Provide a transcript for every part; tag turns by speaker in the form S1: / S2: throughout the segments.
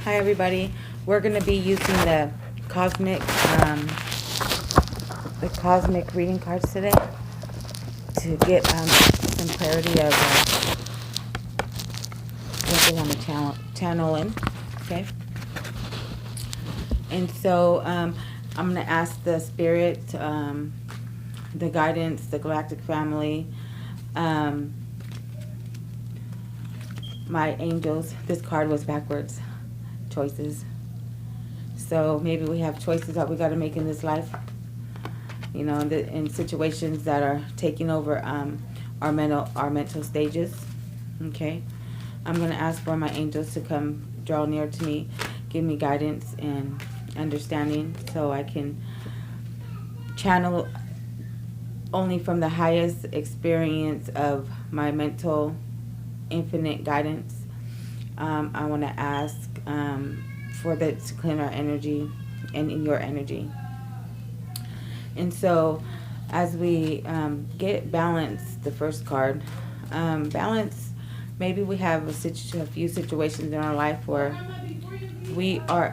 S1: Hi everybody. We're going to be using cosmic um, the cosmic reading cards today to get some clarity of what they want to channel in. Okay. And so I'm going to ask the spirit, the guidance, the galactic family, um, my angels. This card was backwards. Choices. So maybe we have choices that we got to make in this life. In situations that are taking over our mental stages. Okay, I'm going to ask for my angels to come draw near to me, give me guidance and understanding, so I can channel only from the highest experience of my mental infinite guidance. I want to ask for that to clean our energy and in your energy. And so as we get balance, the first card, balance, maybe we have a few situations in our life where we are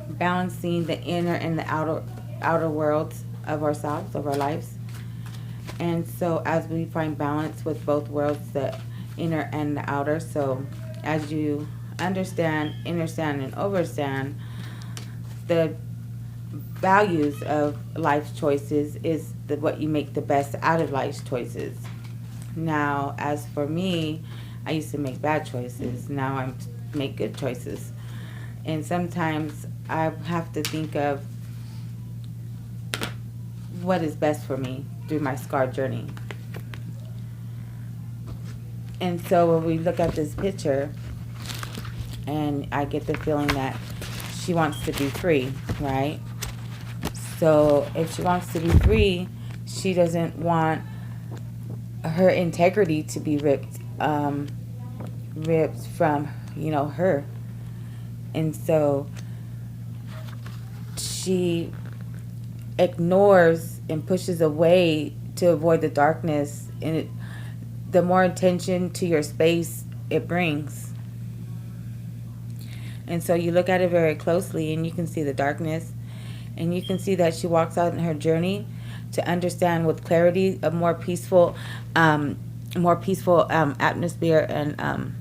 S1: balancing the inner and the outer worlds of ourselves, of our lives. And so as we find balance with both worlds, the inner and the outer, so as you understand, understand, and overstand the values of life's choices is what you make the best out of life's choices. Now, as for me, I used to make bad choices. Now I make good choices. And sometimes I have to think of what is best for me through my scar journey. And so when we look at this picture, and I get the feeling that she wants to be free, right? So if she wants to be free, she doesn't want her integrity to be ripped from, her. And so she ignores and pushes away to avoid the darkness, and the more attention to your space it brings. And so you look at it very closely and you can see the darkness. And you can see that she walks out in her journey to understand with clarity a more peaceful atmosphere and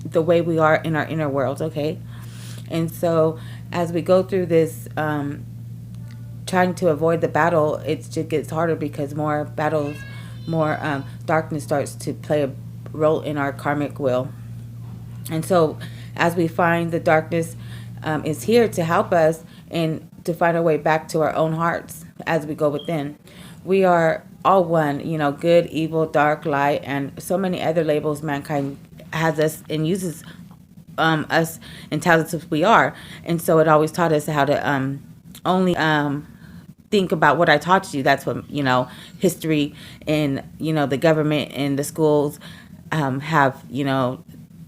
S1: the way we are in our inner world, okay? And so as we go through this trying to avoid the battle, it just gets harder because more battles, more darkness starts to play a role in our karmic wheel. And so as we find the darkness is here to help us and to find our way back to our own hearts as we go within. We are all one, good, evil, dark, light, and so many other labels mankind has us and uses us and tells us we are. And so it always taught us how to only think about what I taught you. That's what, history and, the government and the schools have,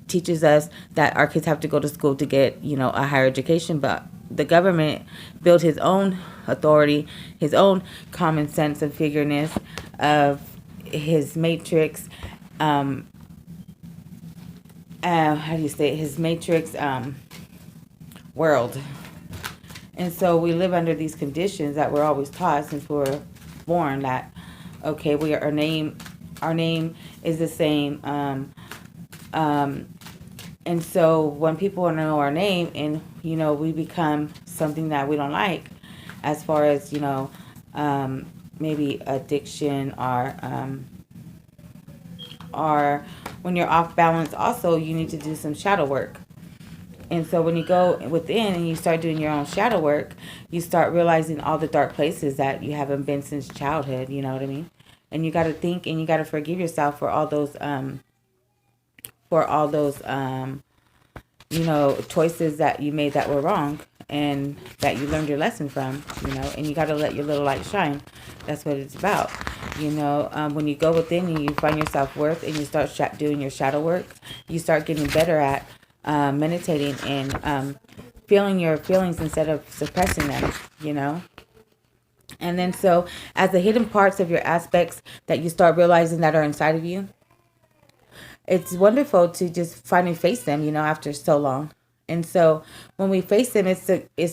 S1: teaches us that our kids have to go to school to get, a higher education. But the government built his own authority, his own common sense of figureness, of his matrix, how do you say it? His matrix world. And so we live under these conditions that we're always taught since we were born that, okay, our name is the same. And so when people know our name and, we become something that we don't like, as far as, maybe addiction or when you're off balance, also you need to do some shadow work. And so when you go within and you start doing your own shadow work, you start realizing all the dark places that you haven't been since childhood, you know what I mean? And you got to think and you got to forgive yourself for all those choices that you made that were wrong and that you learned your lesson from, and you got to let your little light shine. That's what it's about. When you go within and you find your self-worth and you start doing your shadow work, you start getting better at meditating and feeling your feelings instead of suppressing them. And then so as the hidden parts of your aspects that you start realizing that are inside of you, it's wonderful to just finally face them, after so long. And so when we face them, it's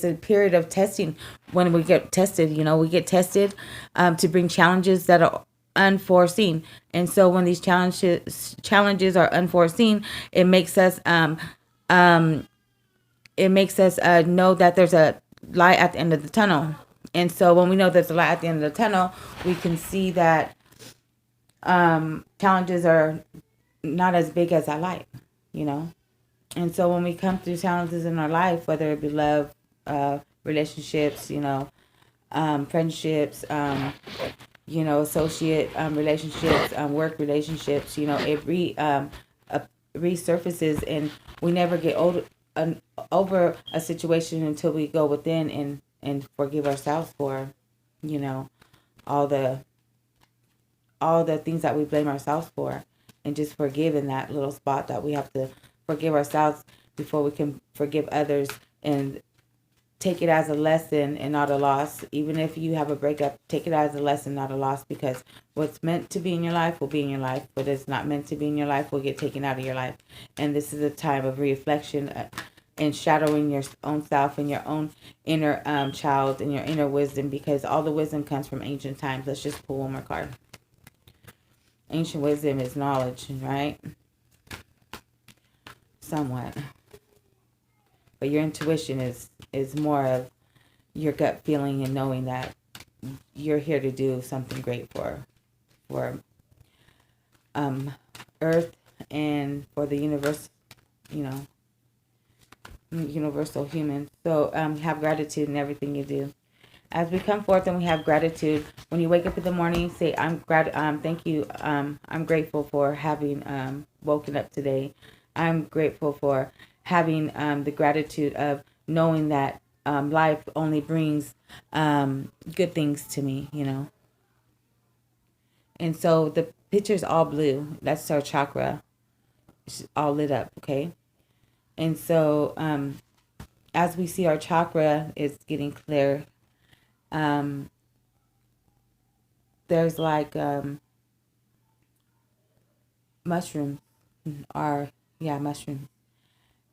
S1: a period of testing. When we get tested, we get tested to bring challenges that are unforeseen. And so when these challenges are unforeseen, it makes us know that there's a light at the end of the tunnel. And so when we know there's a light at the end of the tunnel, we can see that challenges are not as big as I like, you know. And so when we come through challenges in our life, whether it be love, relationships, friendships, associate relationships, work relationships, resurfaces, and we never get over a situation until we go within and forgive ourselves for, you know, all the things that we blame ourselves for, and just forgive in that little spot that we have to forgive ourselves before we can forgive others, and take it as a lesson and not a loss. Even if you have a breakup, take it as a lesson, not a loss, because what's meant to be in your life will be in your life. What is not meant to be in your life will get taken out of your life. And this is a time of reflection and shadowing your own self and your own inner child and your inner wisdom, because all the wisdom comes from ancient times. Let's just pull one more card. Ancient wisdom is knowledge, right? Somewhat. But your intuition is more of your gut feeling and knowing that you're here to do something great for Earth and for the universe, universal human. So have gratitude in everything you do. As we come forth and we have gratitude, when you wake up in the morning, say, thank you. I'm grateful for having woken up today. I'm grateful for having the gratitude of knowing that life only brings good things to me, And so the picture's all blue. That's our chakra. It's all lit up, okay? And so as we see our chakra is getting clear, there's like mushrooms mushrooms.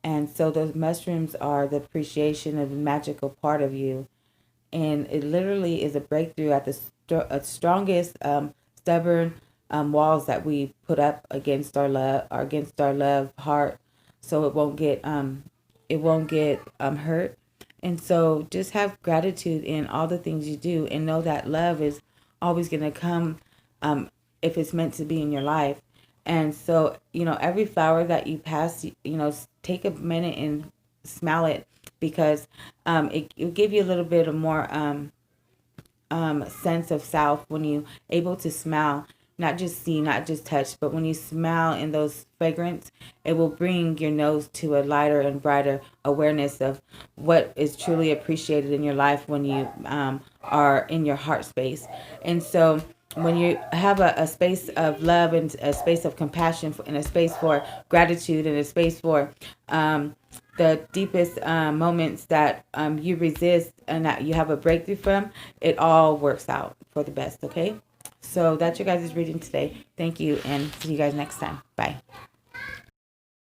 S1: And so those mushrooms are the appreciation of the magical part of you. And it literally is a breakthrough at the strongest, stubborn walls that we put up against our love, or against our love heart, so it won't get hurt. And so just have gratitude in all the things you do, and know that love is always going to come if it's meant to be in your life. And so, every flower that you pass, take a minute and smell it, because it'll give you a little bit of more sense of self when you able to smell, not just see, not just touch, but when you smell in those fragrance, it will bring your nose to a lighter and brighter awareness of what is truly appreciated in your life when you are in your heart space. And so when you have a space of love and a space of compassion and a space for gratitude and a space for the deepest moments that you resist and that you have a breakthrough from, it all works out for the best, okay? So that's your guys' reading today. Thank you, and see you guys next time. Bye.